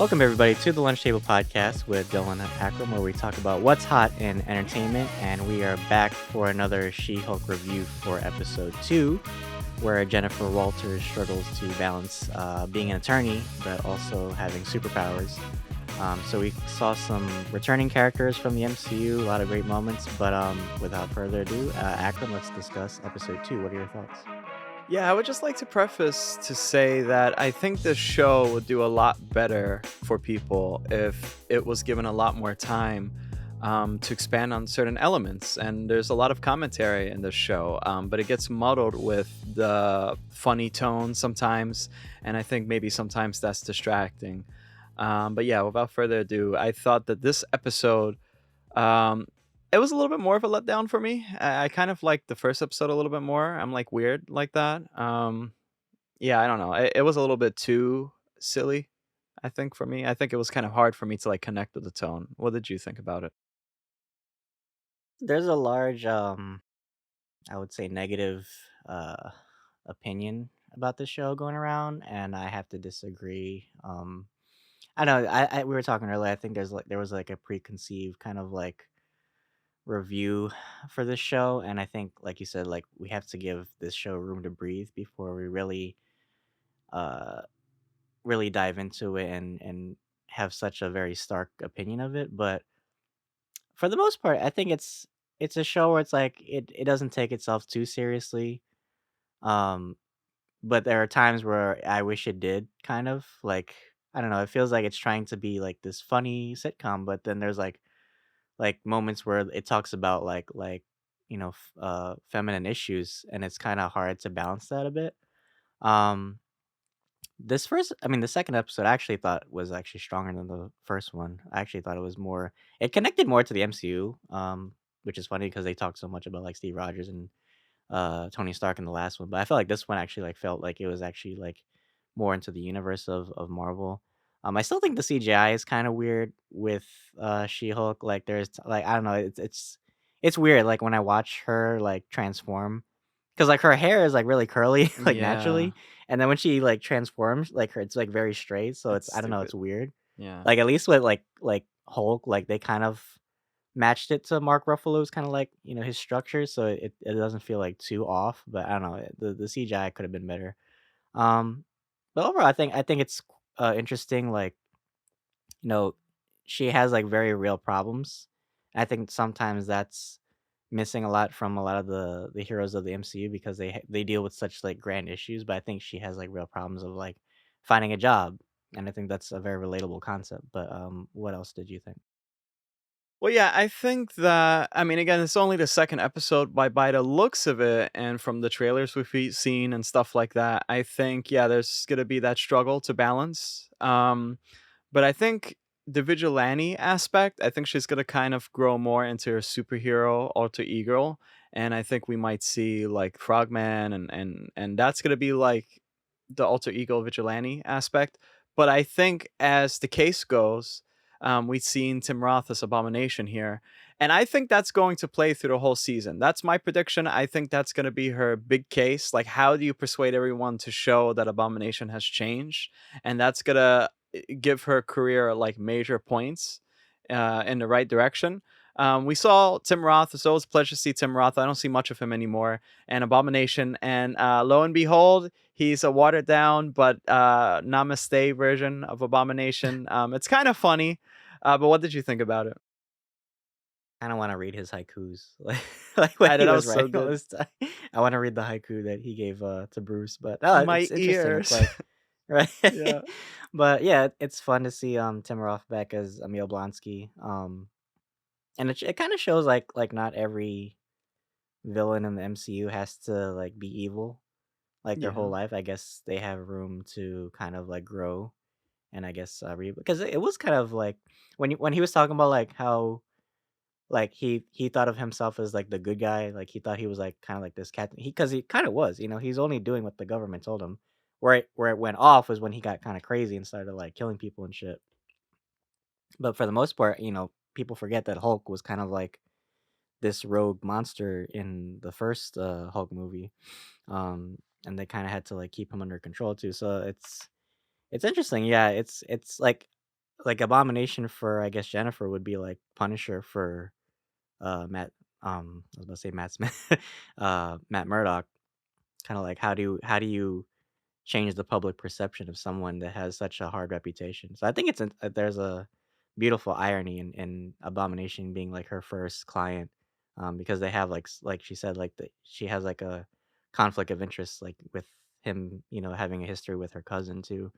Welcome, everybody, to the Lunch Table Podcast with Dylan and Akram, where we talk about what's hot in entertainment. And we are back for another She Hulk review for episode 2, where Jennifer Walters struggles to balance being an attorney but also having superpowers. So we saw some returning characters from the MCU, a lot of great moments. But without further ado, Akram, let's discuss episode 2. What are your thoughts? Yeah, I would just like to preface to say that I think this show would do a lot better for people if it was given a lot more time to expand on certain elements. And there's a lot of commentary in this show, but it gets muddled with the funny tone sometimes. And I think maybe sometimes that's distracting. But yeah, without further ado, I thought that this episode um, it was a little bit more of a letdown for me. I kind of liked the first episode a little bit more. I'm like weird like that. Yeah, I don't know. It was a little bit too silly, I think, for me. I think it was kind of hard for me to like connect with the tone. What did you think about it? There's a large, I would say, negative opinion about the show going around, and I have to disagree. I know we were talking earlier. I think there was like a preconceived kind of like review for this show, and I think, like you said, like we have to give this show room to breathe before we uh really dive into it and have such a very stark opinion of it. But for the most part, I think it's a show where it's like it doesn't take itself too seriously. Um, but there are times where I wish it did, kind of like, I don't know. It feels like it's trying to be like this funny sitcom, but then there's like moments where it talks about feminine issues, and it's kind of hard to balance that a bit. Um, the second episode I actually thought was actually stronger than the first one. I actually thought it connected more to the MCU, which is funny because they talk so much about like Steve Rogers and Tony Stark in the last one, but I felt like this one actually like felt like it was actually like more into the universe of Marvel. I still think the CGI is kind of weird with She-Hulk. Like like, I don't know, it's weird like when I watch her like transform, cuz like her hair is like really curly like Yeah, naturally, and then when she like transforms, like it's like very straight, so it's it's, I don't know, stupid. it's weird. Yeah. Like at least with like Hulk, like they kind of matched it to Mark Ruffalo's kinda like, his structure, so it doesn't feel, like, too off, but I don't know, the CGI could have been better. Um, but overall, I think it's, interesting, like, you know, she has, like, very real problems. I think sometimes that's missing a lot from a lot of the heroes of the MCU because they deal with such, like, grand issues, but I think she has, like, real problems of, like, finding a job, and I think that's a very relatable concept. But, what else did you think? Well, yeah, I think that I mean, again, it's only the second episode, by the looks of it, and from the trailers seen and stuff like that. I think yeah, there's gonna be that struggle to balance. But I think the vigilante aspect, I think she's gonna kind of grow more into her superhero alter ego, and I think we might see like Frogman, and that's gonna be like the alter ego vigilante aspect. But I think as the case goes, we've seen Tim Roth as Abomination here, and I think that's going to play through the whole season. That's my prediction. I think that's going to be her big case. Like, how do you persuade everyone to show that Abomination has changed? And that's gonna give her career like major points in the right direction. We saw Tim Roth. It's always a pleasure to see Tim Roth. I don't see much of him anymore. And Abomination, and lo and behold, he's a watered down but namaste version of Abomination. It's kind of funny, but what did you think about it? Kinda wanna read his haikus, like when I thought he that was was so writing all good. this stuff. I wanna read the haiku that he gave, to Bruce, but, no, My it's interesting, it's ears. like right? Yeah. But, yeah, it's fun to see, Tim Roth back as Emil Blonsky, and it kinda shows, like, not every villain in the MCU has to, like, be evil, like, their whole Yeah. life. I guess they have room to kind of, like, grow, and I guess, because it was kind of like when he was talking about, like, how like, he thought of himself as, like, the good guy, like, he thought he was, like, kinda like this captain, because he kinda was, he's only doing what the government told him. Where it went off was when he got kinda crazy and started, like, killing people and shit. But for the most part, people forget that Hulk was kind of like this rogue monster in the first, Hulk movie, um, and they kinda had to, like, keep him under control too, so it's interesting, yeah, it's like like, Abomination for, I guess, Jennifer would be like Punisher for, Matt, I was about to say Matt Smith, Matt Murdock. Kinda like, how do you change the public perception of someone that has such a hard reputation? So I think there's a beautiful irony in Abomination being, like, her first client, because they have, like she said, like, she has, like, a conflict of interest, like, with him, having a history with her cousin too.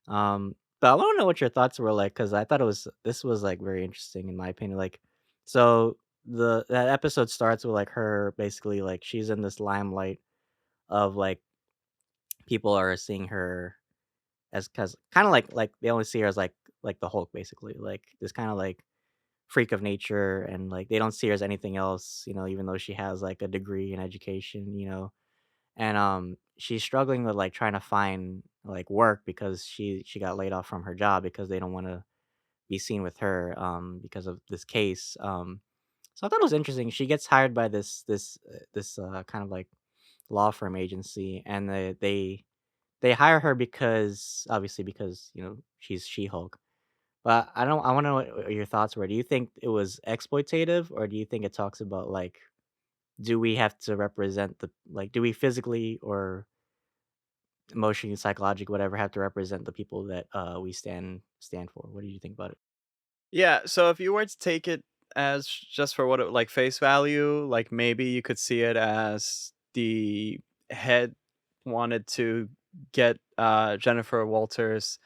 But I wanna know what your thoughts were like, because I thought this was, like, very interesting in my opinion, like, so that episode starts with, like, her basically, like, she's in this limelight of, like, people are seeing her as, cause kinda like they only see her as, like the Hulk, basically, like, this kinda, like, freak of nature, and, like, they don't see her as anything else, even though she has, like, a degree in education, and, she's struggling with, like, trying to find, like, work because she got laid off from her job because they don't wanna be seen with her, because of this case, so I thought it was interesting. She gets hired by this kind of, like, law firm agency, and they hire her because obviously because, she's She-Hulk. But I wanna know what your thoughts were. Do you think it was exploitative, or do you think it talks about, like, do we have to represent do we physically or emotionally, psychologically, whatever, have to represent the people that, we stand for? What do you think about it? Yeah, so if you were to take it as just for what it like face value, like maybe you could see it as the head wanted to get Jennifer Walters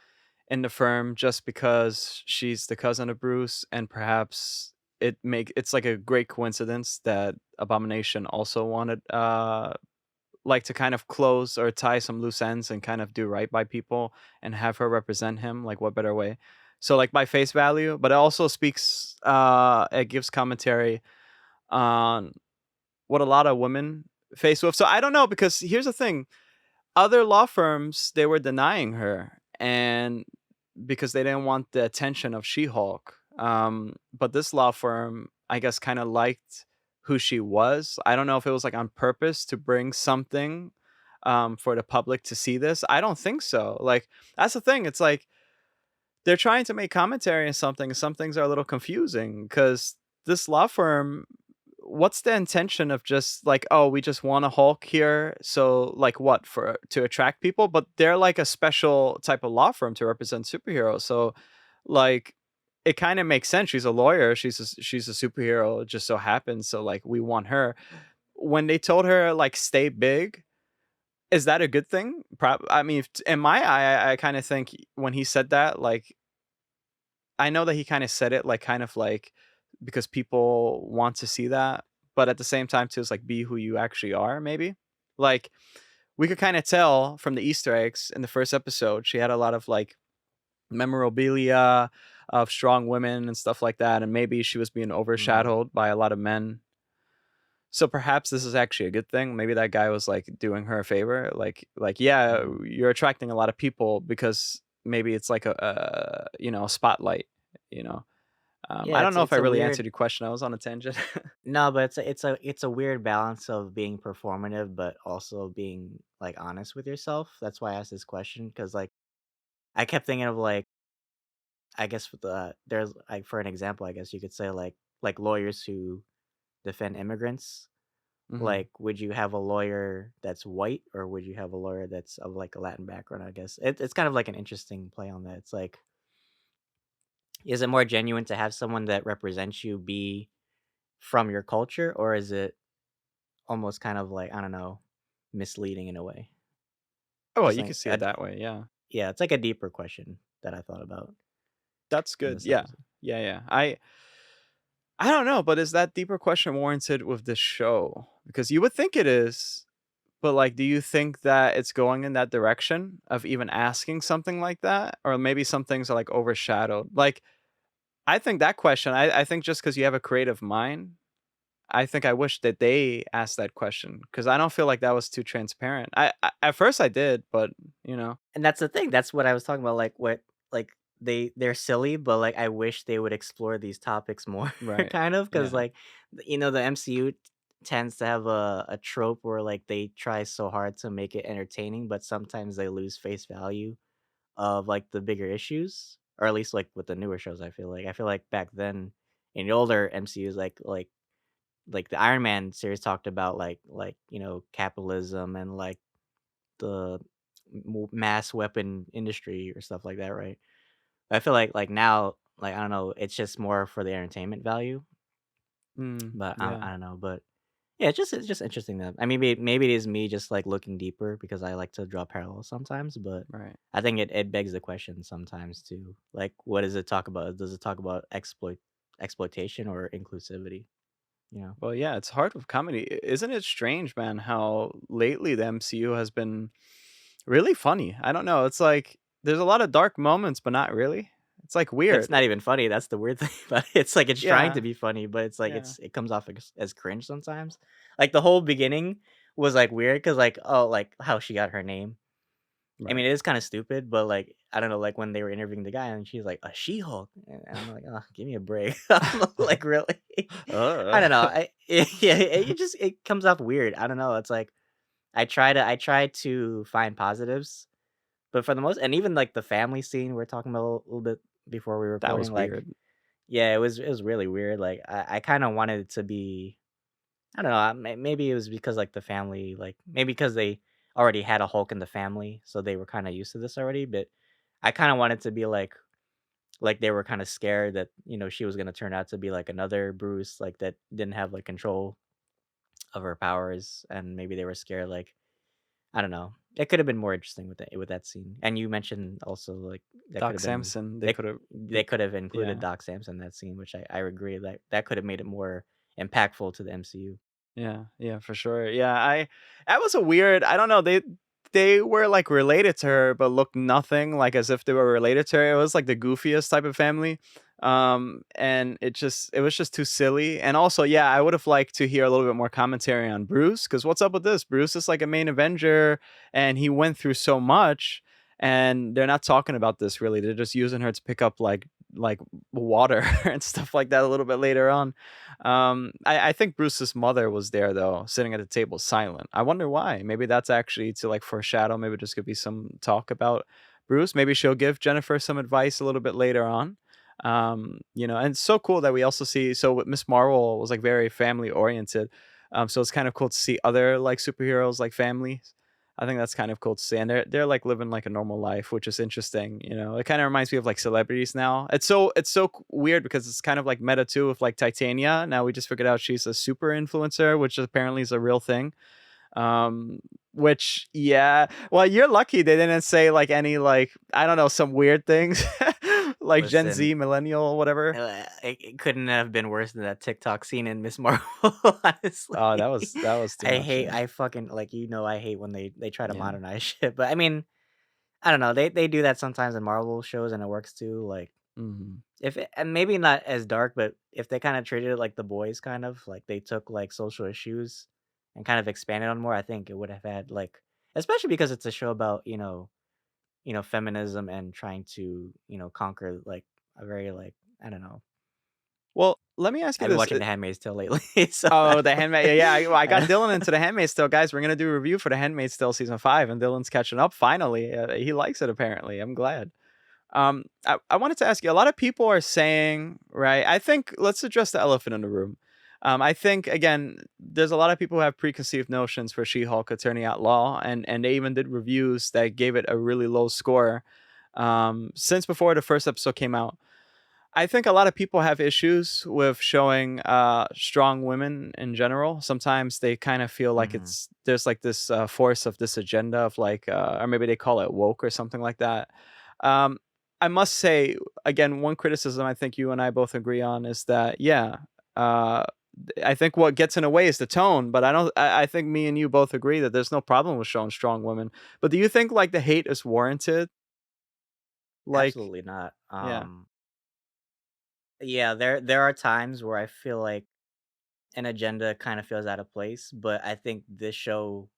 in the firm just because she's the cousin of Bruce, and perhaps it's like a great coincidence that Abomination also wanted like to kind of close or tie some loose ends and kind of do right by people and have her represent him, like what better way? So like by face value, but it also speaks it gives commentary on what a lot of women face with. So I don't know, because here's the thing. Other law firms, they were denying her, and because they didn't want the attention of She-Hulk. But this law firm, I guess, kind of liked who she was. I don't know if it was like on purpose to bring something for the public to see this. I don't think so. Like that's the thing. It's like they're trying to make commentary on something. And some things are a little confusing because this law firm, what's the intention of just like, oh, we just want a Hulk here, so like what, for to attract people? But they're like a special type of law firm to represent superheroes, so like it kind of makes sense. She's a lawyer, she's a superhero, it just so happens, so like we want her. When they told her like stay big, is that a good thing? I mean, in my eye, I kind of think when he said that, like I know that he kinda said it, like, kind of like because people want to see that, but at the same time too, it's like, be who you actually are, maybe? Like, we could kinda tell from the Easter eggs in the first episode, she had a lot of, like, memorabilia of strong women and stuff like that, and maybe she was being Mhm. overshadowed by a lot of men. So perhaps this is actually a good thing. Maybe that guy was, like, doing her a favor, "Yeah, Mhm. you're attracting a lot of people," because maybe it's like a spotlight, you know? I Yeah, don't it's know if I it's a really answered weird your question. I was on a tangent. no, but it's a weird balance of being performative, but also being, like, honest with yourself. That's why I asked this question, because like, I kept thinking of, like, I guess with there's, like, for an example, I guess you could say, like lawyers who defend immigrants. Mhm. Like, would you have a lawyer that's white, or would you have a lawyer that's of, like, a Latin background, I guess? It's kind of like an interesting play on that. It's like, is it more genuine to have someone that represents you be from your culture, or is it almost kind of like, I don't know, misleading in a way? Oh, well, Just you can like see it that way, yeah. yeah, it's like a deeper question that I thought about That's in good, this yeah. episode. Yeah, yeah. I don't know, but is that deeper question warranted with this show? Because you would think it is, but, like, do you think that it's going in that direction of even asking something like that? Or maybe some things are, like, overshadowed? Like, I think that question I think just because you have a creative mind, I think I wish that they asked that question because I don't feel like that was too transparent. I at first I did, but, you know. And that's the thing, that's what I was talking about, like, like, they're silly, but, like, I wish they would explore these topics more, Right. kind of, because Yeah. like, the MCU tends to have a trope where, like, they try so hard to make it entertaining, but sometimes they lose face value of, like, the bigger issues or at least like with the newer shows. I feel like back then in the older MCU's, like the Iron Man series talked about capitalism and like the mass weapon industry or stuff like that, right? I feel like now, like, I don't know, it's just more for the entertainment value, Mm, but yeah, I don't know, but yeah, it's just interesting that I mean, maybe it is me just like looking deeper because I like to draw parallels sometimes, but right. I think it begs the question sometimes too. Like, what does it talk about? Does it talk about exploitation or inclusivity? You know, Well, yeah, it's hard with comedy. Isn't it strange, man, how lately the MCU has been really funny? I don't know. It's like there's a lot of dark moments, but not really. It's like it's weird. not even funny. That's the weird thing about it. It's like it's trying to Yeah, be funny, but it's like yeah, it comes off as cringe sometimes. Like the whole beginning was like weird because like oh like how she got her name. I right. mean, it is kinda stupid, but, like, I don't know, like, when they were interviewing the guy and she's like, "A She-Hulk," and I'm like, "Oh, give me a break." I'm like, "Really?" I don't know, uh, yeah, it comes off weird, I don't know, it's like, I try to find positives, but for the most and even, like, the family scene we're talking about a little bit before we were that recording, was like, weird. yeah, it was really weird, like, I kinda wanted it to be I don't know, maybe it was because, like, the family, like maybe because they already had a Hulk in the family, so they were kinda used to this already, but I kinda wanted to be like they were kinda scared that, she was gonna turn out to be like another Bruce, like, that didn't have, like, control of her powers, and maybe they were scared, like I don't know. It could have been more interesting with that scene, and you mentioned also, like, that could Doc have been Samson, they they could have, they could have included yeah. Doc Samson in that scene, which I agree, that could have made it more impactful to the MCU. Yeah, yeah, for sure. Yeah, I that was a weird, I don't know, they were like related to her but looked nothing like as if they were related to her. It was like the goofiest type of family. And it was just too silly. And also, yeah, I would have liked to hear a little bit more commentary on Bruce, cuz what's up with this? Bruce is like a main Avenger and he went through so much, and they're not talking about this really. They're just using her to pick up like water and stuff like that a little bit later on. I think Bruce's mother was there though, sitting at the table silent. I wonder why. Maybe that's actually to like foreshadow. Maybe there's could be some talk about Bruce. Maybe she'll give Jennifer some advice a little bit later on. And it's so cool that we also see. So with Miss Marvel was like very family oriented. So it's kind of cool to see other like superheroes like families. I think that's kind of cool to see, and they're like living like a normal life, which is interesting. It kind of reminds me of like celebrities now. It's so weird because it's kind of like meta too with like Titania. Now we just figured out she's a super influencer, which apparently is a real thing. Um, which yeah, well you're lucky they didn't say like any like I don't know some weird things like Gen Listen, Z, millennial, whatever. it couldn't have been worse than that TikTok scene in Miss Marvel, honestly. Oh, that was too much. Yeah, I fucking like, I hate when they try to yeah. modernize shit, but I mean, I don't know, they do that sometimes in Marvel shows and it works too, like, Hmm. if it and maybe not as dark, but if they kinda treated it like The Boys kind of, like, they took, like, social issues and kind of expanded on more, I think it would have had, like especially because it's a show about, feminism and trying to, conquer, like, a very, like, I don't know. Well, let me ask you I've been this. watching The Handmaid's Tale lately, so I Oh, The don't Handmaid, yeah, I I got don't Dylan into The Handmaid's Tale, guys. We're gonna do a review for The Handmaid's Tale season 5, and Dylan's catching up finally. He likes it apparently. I'm glad. I wanted to ask you. A lot of people are saying, right? I think let's address the elephant in the room. I think again, there's a lot of people who have preconceived notions for She-Hulk Attorney at Law, and they even did reviews that gave it a really low score. Since before the first episode came out. I think a lot of people have issues with showing strong women in general. Sometimes they kind of feel like Mhm. there's like this force of this agenda of like, or maybe they call it woke or something like that. Um, I must say again, one criticism I think you and I both agree on is that yeah, uh, I think what gets in the way is the tone. But I don't. I think me and you both agree that there's no problem with showing strong women. But do you think like the hate is warranted? Like, Absolutely not, yeah. yeah, there are times where I feel like an agenda kinda feels out of place, but I think this show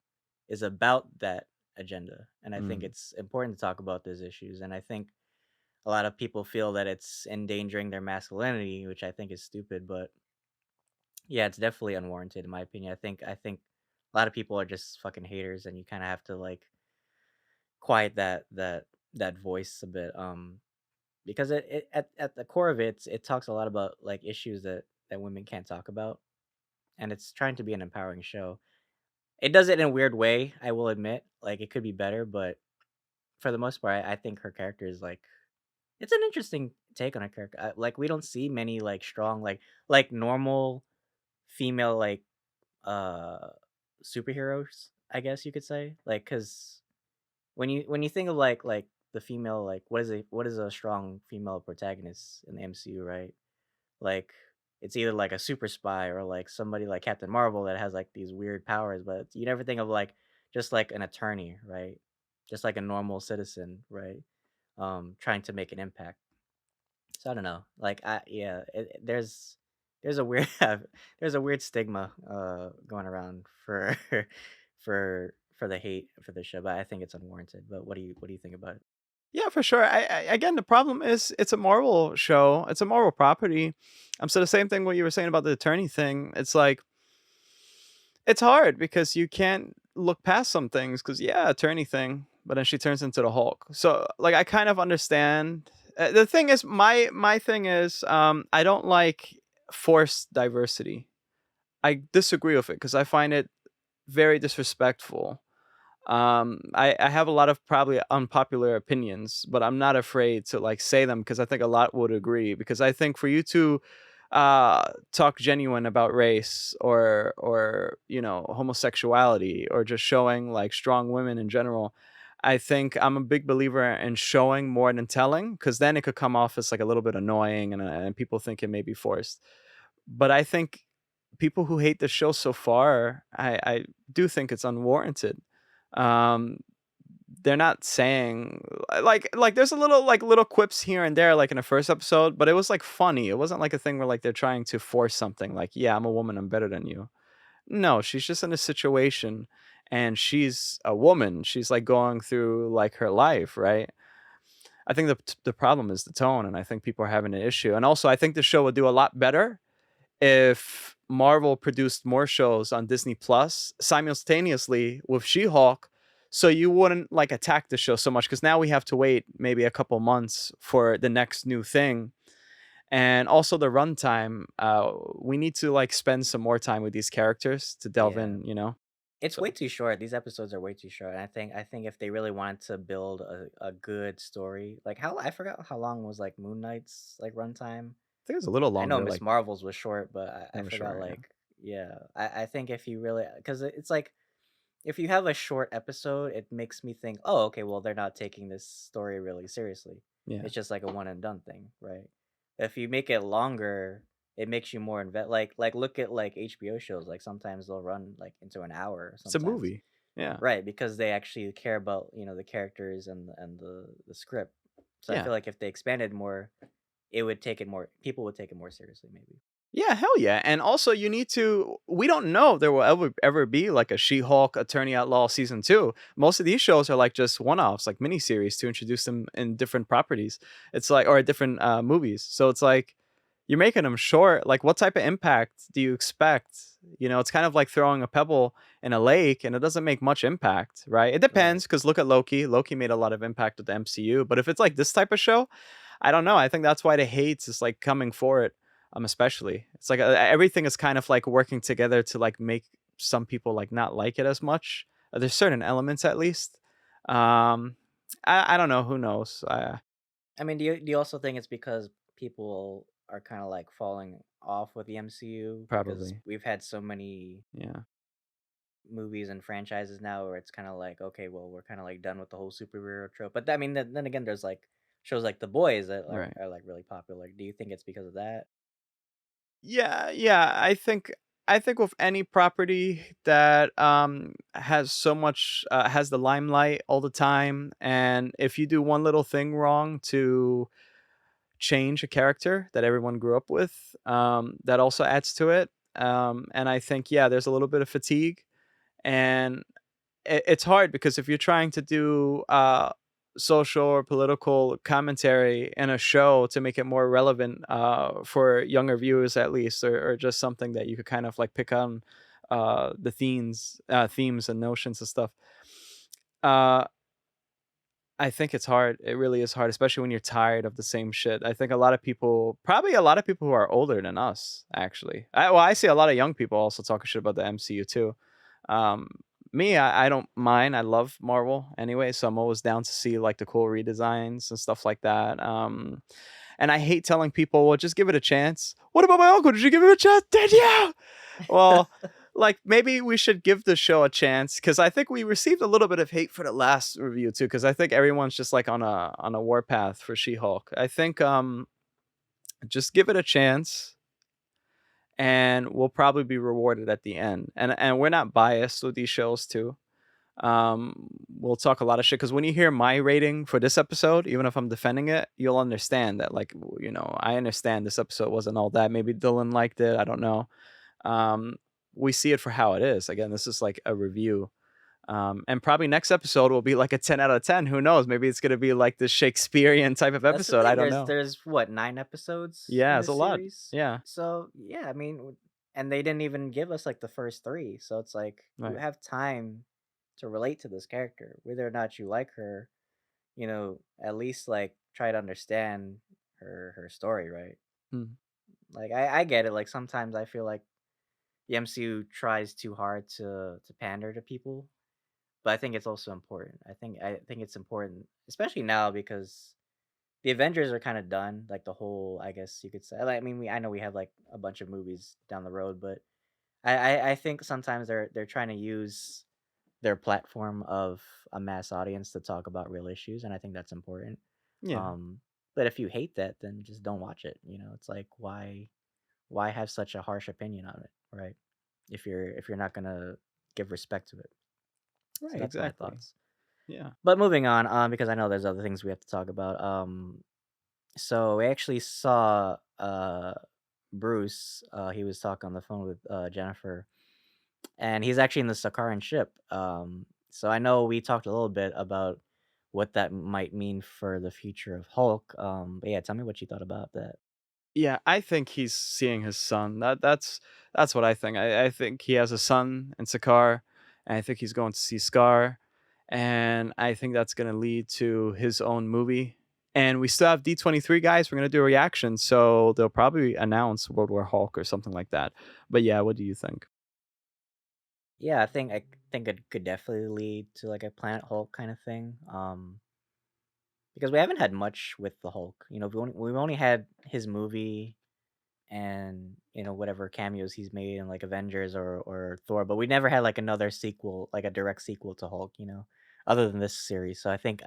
is about that agenda, and I think Mm. it's important to talk about those issues, and I think a lot of people feel that it's endangering their masculinity, which I think is stupid, but yeah, it's definitely unwarranted in my opinion. I think a lot of people are just fucking haters and you kinda have to, like, quiet that voice a bit, because it at the core of it, it talks a lot about like issues that women can't talk about, and it's trying to be an empowering show. It does it in a weird way, I will admit. Like it could be better, but for the most part, I think her character is like it's an interesting take on a character. Like we don't see many like strong like normal female like uh superheroes, I guess you could say. Like cuz when you think of like the female like what is a strong female protagonist in the MCU, right? Like it's either like a super spy or like somebody like Captain Marvel that has like these weird powers, but you never think of like just like an attorney, right? Just like a normal citizen, right? Trying to make an impact. So I don't know. Like I yeah, there's a weird there's a weird stigma going around for for the hate for the show, but I think it's unwarranted. But what do you think about it? Yeah, for sure. I again, the problem is it's a Marvel show. It's a Marvel property. So the same thing what you were saying about the attorney thing. It's like it's hard because you can't look past some things because yeah, attorney thing, but then she turns into the Hulk. So like I kind of understand. The thing is, my thing is, I don't like forced diversity. I disagree with it because I find it very disrespectful. I have a lot of probably unpopular opinions, but I'm not afraid to like say them because I think a lot would agree. Because I think for you to talk genuine about race or homosexuality or just showing like strong women in general, I think I'm a big believer in showing more than telling because then it could come off as like a little bit annoying and people think it may be forced. But I think people who hate the show so far, I do think it's unwarranted. Um, they're not saying like there's a little like little quips here and there like in the first episode, but it was like funny. It wasn't like a thing where like they're trying to force something like, yeah, I'm a woman, I'm better than you. No, she's just in a situation and she's a woman. She's like going through like her life, right? I think the problem is the tone, and I think people are having an issue. And also, I think the show would do a lot better if Marvel produced more shows on Disney Plus simultaneously with She-Hulk, so you wouldn't like attack the show so much because now we have to wait maybe a couple months for the next new thing. And also the runtime, we need to like spend some more time with these characters to delve Yeah. in. It's way So too short. These episodes are way too short. And I think if they really wanted to build a good story, like how I forgot how long was like Moon Knight's like runtime. I think it's a little I know longer, Miss like Marvel's was short, but I never forgot sure. Yeah, like yeah. I think if you really because it's like if you have a short episode, it makes me think, oh, okay, well they're not taking this story really seriously. yeah. It's just like a one and done thing, right? If you make it longer, it makes you more like look at like HBO shows. Like sometimes they'll run like into an hour It's a sometimes. movie. Yeah, Right, because they actually care about, the characters and the script. So I yeah. feel like if they expanded more, it would take it more people would take it more seriously maybe. Yeah, hell yeah. And also you need to we don't know if there will ever be like a She-Hulk Attorney at Law season 2. Most of these shows are like just one-offs, like miniseries to introduce them in different properties. It's like or different movies. So it's like you're making them short. Like what type of impact do you expect? It's kind of like throwing a pebble in a lake and it doesn't make much impact, right? It Right. depends cuz look at Loki. Loki made a lot of impact with the MCU, but if it's like this type of show, I don't know. I think that's why the hates is like coming for it. Especially, it's like everything is kind of like working together to like make some people like not like it as much. There's certain elements at least. Um, I don't know. Who knows? I mean, do you also think it's because people are kind of like falling off with the MCU because Probably. we've had so many Yeah. movies and franchises now where it's kind of like, okay, well, we're kind of like done with the whole superhero trope. But I mean, then again, there's like shows like The Boys that Right. are like really popular. Do you think it's because of that? Yeah. Yeah. I think with any property that has so much has the limelight all the time, and if you do one little thing wrong to change a character that everyone grew up with, that also adds to it. And I think, yeah, there's a little bit of fatigue, and it's hard because if you're trying to do social or political commentary in a show to make it more relevant for younger viewers, at least, or just something that you could kind of like pick on the themes and notions and stuff. Uh, I think it's hard. It really is hard, especially when you're tired of the same shit. I think a lot of people, probably a lot of people who are older than us, actually. I see a lot of young people also talking shit about the MCU too. Um, Me, I don't mind. I love Marvel anyway, so I'm always down to see like the cool redesigns and stuff like that. And I hate telling people, well, just give it a chance. What about my uncle? Did you give him a chance? Did you? Well, like maybe we should give the show a chance because I think we received a little bit of hate for the last review too. Because I think everyone's just like on a warpath for She-Hulk. I think just give it a chance and we'll probably be rewarded at the end. And we're not biased with these shows too. We'll talk a lot of shit because when you hear my rating for this episode, even if I'm defending it, you'll understand that like I understand this episode wasn't all that. Maybe Dylan liked it. I don't know. um, we see it for how it is. Again, this is like a review. And probably next episode will be like a 10 out of 10. Who knows? Maybe it's going to be like this Shakespearean type of That's the episode. I thing, don't there's know. there's what, 9 episodes Yeah, in it's a this lot. series? Yeah. So, yeah, I mean, and they didn't even give us, like, the first 3, so it's like, you Right. have time to relate to this character. Whether or not you like her, at least, like, try to understand her story, right? Mm. Like, I get it, like, sometimes I feel like the MCU tries too hard to pander to people, but I think it's also important. I think it's important, especially now because the Avengers are kind of done, like the whole, I guess you could say. Like, I mean, I know we have like a bunch of movies down the road, but I think sometimes they're trying to use their platform of a mass audience to talk about real issues, and I think that's important. Yeah. Um, but if you hate that, then just don't watch it. It's like why have such a harsh opinion on it, right? If you're not gonna give respect to it. So Right. that's my Exactly. thoughts. Yeah. But moving on, because I know there's other things we have to talk about. So we actually saw Bruce. He was talking on the phone with Jennifer, and he's actually in the Sakaran ship. So I know we talked a little bit about what that might mean for the future of Hulk. But yeah, tell me what you thought about that. Yeah, I think he's seeing his son. That's what I think. I think he has a son in Sakaar, and I think he's going to see Scar, and I think that's going to lead to his own movie. And we still have D23 guys. We're going to do a reaction, so they'll probably announce World War Hulk or something like that. But yeah, what do you think? Yeah, I think it could definitely lead to like a Planet Hulk kind of thing. Because we haven't had much with the Hulk. We've only had his movie and whatever cameos he's made in like Avengers or Thor, but we never had like another sequel, like a direct sequel to Hulk, other than this series. So I think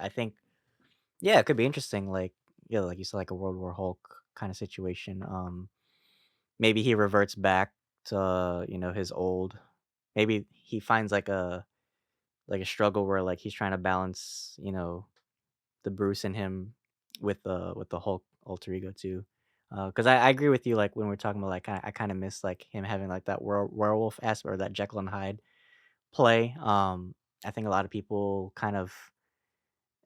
yeah, it could be interesting, like like you said, like a World War Hulk kind of situation. Maybe he reverts back to his old. Maybe he finds like a struggle where like he's trying to balance the Bruce in him with the Hulk alter ego too. Because I agree with you. Like when we're talking about like I kind of miss like him having like that werewolf aspect or that Jekyll and Hyde play. I think a lot of people kind of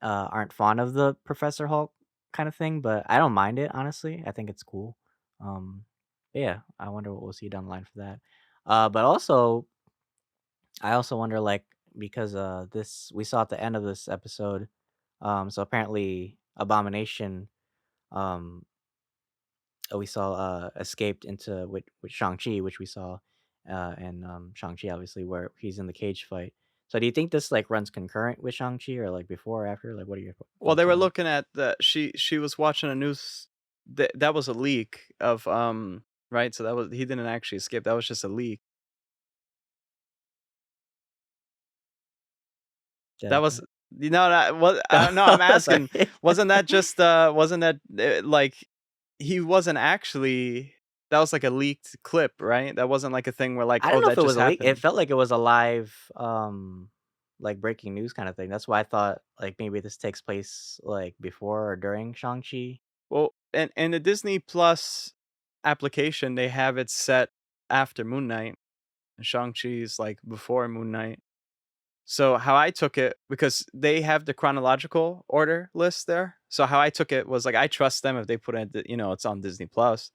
aren't fond of the Professor Hulk kind of thing, but I don't mind it honestly. I think it's cool. Um, yeah, I wonder what we'll see down the line for that. But also, I also wonder like because this we saw at the end of this episode. So apparently, Abomination um we saw escaped into with Shang-Chi, which we saw and Shang-Chi obviously where he's in the cage fight. So do you think this like runs concurrent with Shang-Chi or like before or after? Like what are your Well, they thoughts were on that? looking at the she was watching a news that was a leak of right, so that was he didn't actually escape. That was just a leak. Did I That was cut? that what no, I'm Sorry. asking, wasn't that, like, he wasn't actually that was like a leaked clip, right? That wasn't like a thing where like, I don't "Oh, know if that it just was a leak. It happened." felt like it was a live like breaking news kind of thing. That's why I thought like maybe this takes place like before or during Shang-Chi. Well, in the Disney Plus application, they have it set after Moon Knight, and Shang-Chi's, like, before Moon Knight. So how I took it because they have the chronological order list there. So how I took it was like I trust them if they put it, it's on Disney Plus.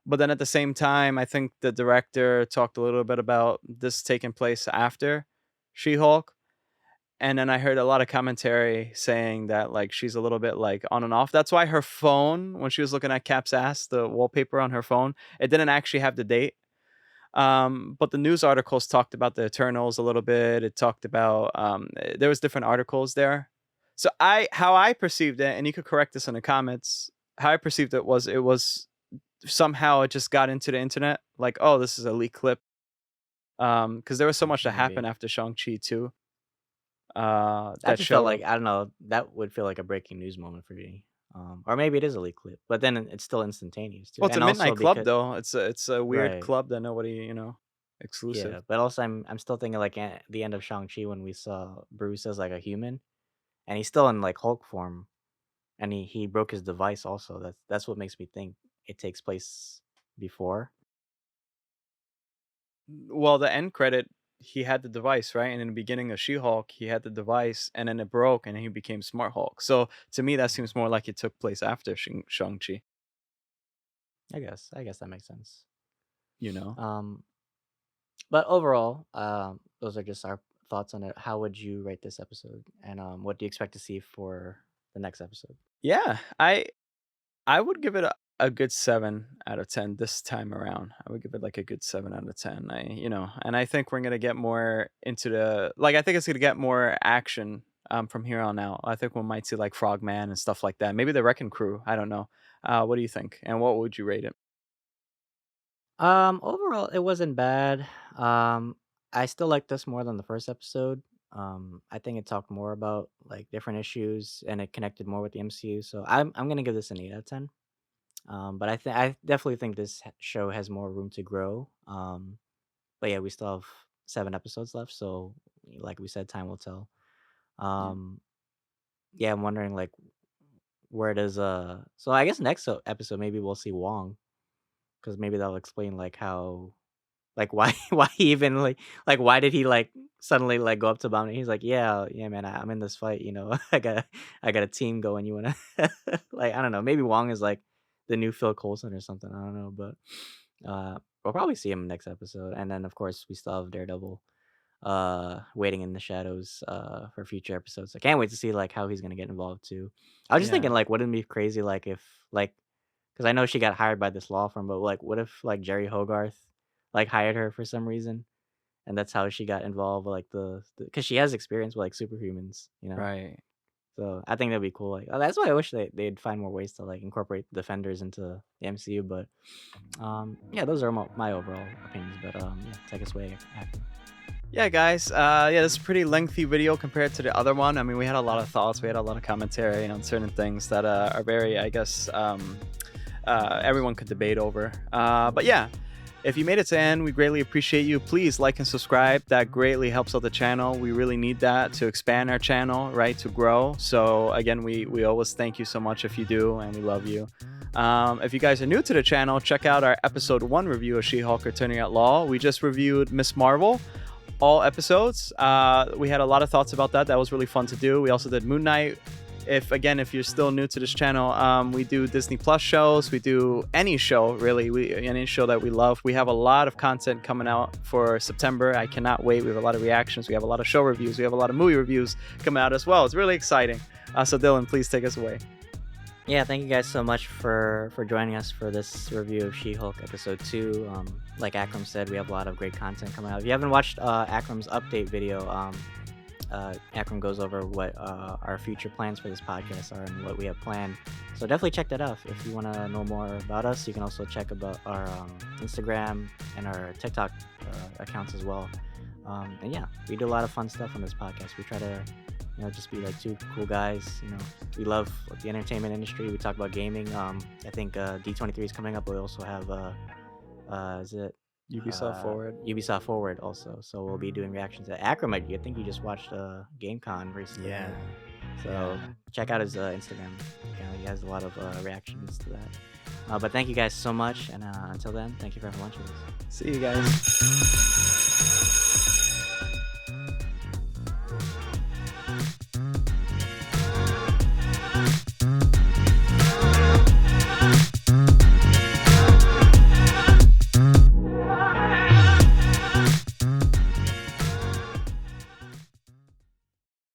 But then at the same time, I think the director talked a little bit about this taking place after She-Hulk, And then I heard a lot of commentary saying that, like, she's a little bit, like, on and off. That's why her phone, when she was looking at Cap's ass, the wallpaper on her phone, it didn't actually have the date. But the news articles talked about the Eternals a little bit. It talked about there was different articles there. So how I perceived it, and you could correct this in the comments. How I perceived it was somehow it just got into the internet. Like, oh, this is a leak clip. Because there was so much that happened Maybe. after Shang-Chi too. That That just felt showed. like I don't know, that would feel like a breaking news moment for me. Or maybe it is a leak clip, but then it's still instantaneous too. Well, it's a And also midnight club because though. It's a weird right. club that nobody, exclusive. Yeah, but also I'm still thinking like at the end of Shang-Chi when we saw Bruce as like a human and he's still in like Hulk form and he broke his device also. That's what makes me think it takes place before. Well, the end credit, he had the device, right? And in the beginning of She-Hulk, he had the device, and then it broke, and he became Smart Hulk. So to me, that seems more like it took place after Shang-Chi. I guess that makes sense. You know? Um but overall, those are just our thoughts on it. How would you rate this episode? And what do you expect to see for the next episode? Yeah, I would give it a good 7 out of 10 this time around. I would give it like a good 7 out of 10. And I think we're gonna get more into the like. I think it's gonna get more action from here on out. I think we might see like Frogman and stuff like that. Maybe the Wrecking Crew. I don't know. What do you think? And what would you rate it? Overall, it wasn't bad. I still like this more than the first episode. I think it talked more about like different issues and it connected more with the MCU. So I'm gonna give this an 8 out of 10. But I definitely think this show has more room to grow. But yeah, we still have 7 episodes left, so like we said, time will tell. Yeah. Um, yeah, I'm wondering like where does so I guess next episode maybe we'll see Wong because maybe that'll explain like how like why why he even like why did he like suddenly like go up to Bomb and he's like yeah man I'm in this fight I got a team going you wanna like I don't know maybe Wong is like the new Phil Coulson or something I don't know but we'll probably see him next episode and then of course we still have Daredevil waiting in the shadows for future episodes. I can't wait to see like how he's gonna get involved too. I was just Yeah. thinking like wouldn't it be crazy like if like because I know she got hired by this law firm, but like what if like Jerry Hogarth like hired her for some reason and that's how she got involved with like the because she has experience with like superhumans, you know. Right. So I think that'd be cool. Like that's why I wish they'd find more ways to like incorporate the Defenders into the MCU. But yeah, those are my overall opinions. But yeah, take us away. Akram. Yeah, guys. Yeah, this is a pretty lengthy video compared to the other one. I mean, we had a lot of thoughts, we had a lot of commentary on certain things that are very, I guess, everyone could debate over. But yeah, if you made it to the end, we greatly appreciate you. Please like and subscribe. That greatly helps out the channel. We really need that to expand our channel, right? To grow. So again, we always thank you so much if you do, and we love you. If you guys are new to the channel, check out our episode 1 review of She-Hulk Returning at Law. We just reviewed Miss Marvel, all episodes. We had a lot of thoughts about that. That was really fun to do. We also did Moon Knight. If you're still new to this channel, we do Disney Plus shows. We do any show really. Any show that we love. We have a lot of content coming out for September. I cannot wait. We have a lot of reactions. We have a lot of show reviews. We have a lot of movie reviews coming out as well. It's really exciting. So Dylan, please take us away. Yeah, thank you guys so much for joining us for this review of She-Hulk episode 2. Like Akram said, we have a lot of great content coming out. If you haven't watched Akram's update video, Akram goes over what our future plans for this podcast are and what we have planned. So definitely check that out. If you want to know more about us, you can also check about our Instagram and our TikTok accounts as well. And yeah, we do a lot of fun stuff on this podcast. We try to just be like two cool guys. We love like, the entertainment industry. We talk about gaming. I think D23 is coming up, but we also have is it Ubisoft Forward. Ubisoft Forward also. So we'll be doing reactions to Akram. I think you just watched GameCon recently. Yeah. Right? So check out his Instagram. He has a lot of reactions to that. But thank you guys so much, and until then, thank you for having lunch with us. See you guys.